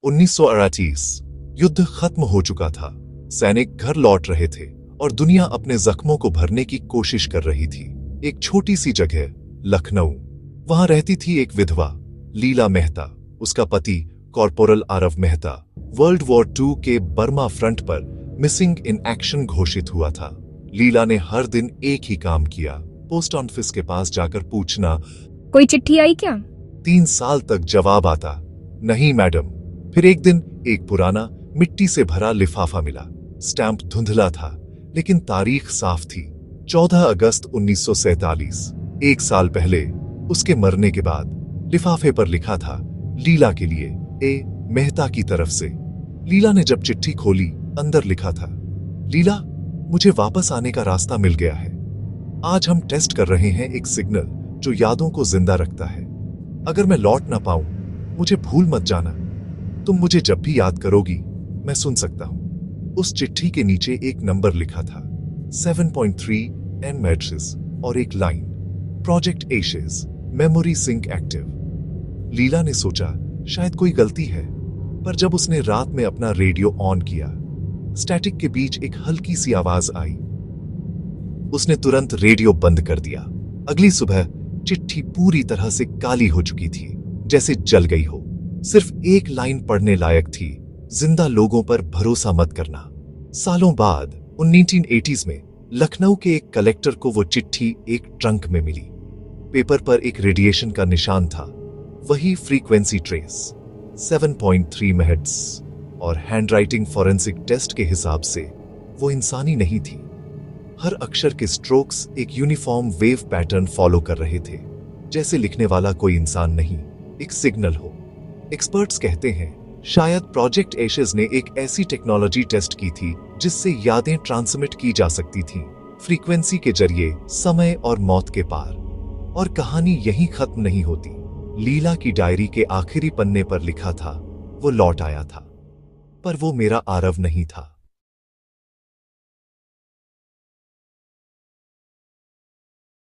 1938 युद्ध खत्म हो चुका था। सैनिक घर लौट रहे थे और दुनिया अपने जख्मों को भरने की कोशिश कर रही थी। एक छोटी सी जगह लखनऊ, वहां रहती थी एक विधवा लीला मेहता। उसका पति corporal Aarav Mehta world war II के बर्मा फ्रंट पर मिसिंग इन एक्शन घोषित हुआ था। लीला ने हर दिन एक ही काम किया, पोस्ट ऑफिस के पास जाकर पूछना, कोई चिट्ठी आई क्या? 3 साल तक जवाब आता, नहीं मैडम। फिर एक दिन एक पुराना मिट्टी से भरा लिफाफा मिला। स्टैंप धुंधला था लेकिन तारीख साफ थी, 14 अगस्त 1947, 1 साल पहले उसके मरने के बाद। लिफाफे पर लिखा था, लीला के लिए, ए मेहता की तरफ से। लीला ने जब चिट्ठी खोली, अंदर लिखा था, लीला, मुझे वापस आने का रास्ता मिल गया है। आज हम टेस्ट कर रहे हैं एक सिग्नल जो यादों को जिंदा रखता है। अगर मैं लौट ना पाऊं, मुझे भूल मत जाना। तुम मुझे जब भी याद करोगी, मैं सुन सकता हूं। उस चिट्ठी के नीचे एक नंबर लिखा था, 7.3 एन मैट्रिस, और एक line, project ashes, memory sync active. Leela ने सोचा शायद कोई गलती है, पर जब उसने रात में अपना रेडियो ऑन किया, स्टैटिक के बीच एक हल्की सी आवाज आई। उसने तुरंत रेडियो बंद कर दिया। अगली सुबह चिट्ठी पूरी तरह से काली हो चुकी थी, जैसे जल गई हो। सिर्फ एक लाइन पढ़ने लायक थी, जिंदा लोगों पर भरोसा मत करना। सालों बाद 1980s में लखनऊ के एक कलेक्टर को वो चिट्ठी एक ट्रंक में मिली। पेपर पर एक रेडिएशन का निशान था, वही फ्रीक्वेंसी ट्रेस, 7.3 मेहर्ट्ज, और हैंडराइटिंग फॉरेंसिक टेस्ट के हिसाब से वो इंसानी नहीं थी। हर अक्षर के स्ट्रोक्स एक यूनिफॉर्म वेव पैटर्न फॉलो कर रहे थे, जैसे लिखने वाला कोई इंसान नहीं, एक सिग्नल हो। एक्सपर्ट्स कहते हैं शायद प्रोजेक्ट एशेस ने एक ऐसी टेक्नोलॉजी टेस्ट की थी जिससे यादें ट्रांसमिट की जा सकती थीं, फ्रीक्वेंसी के जरिए, समय और मौत के पार। और कहानी यहीं खत्म नहीं होती। लीला की डायरी के आखिरी पन्ने पर लिखा था, वो लौट आया था, पर वो मेरा आरव नहीं था।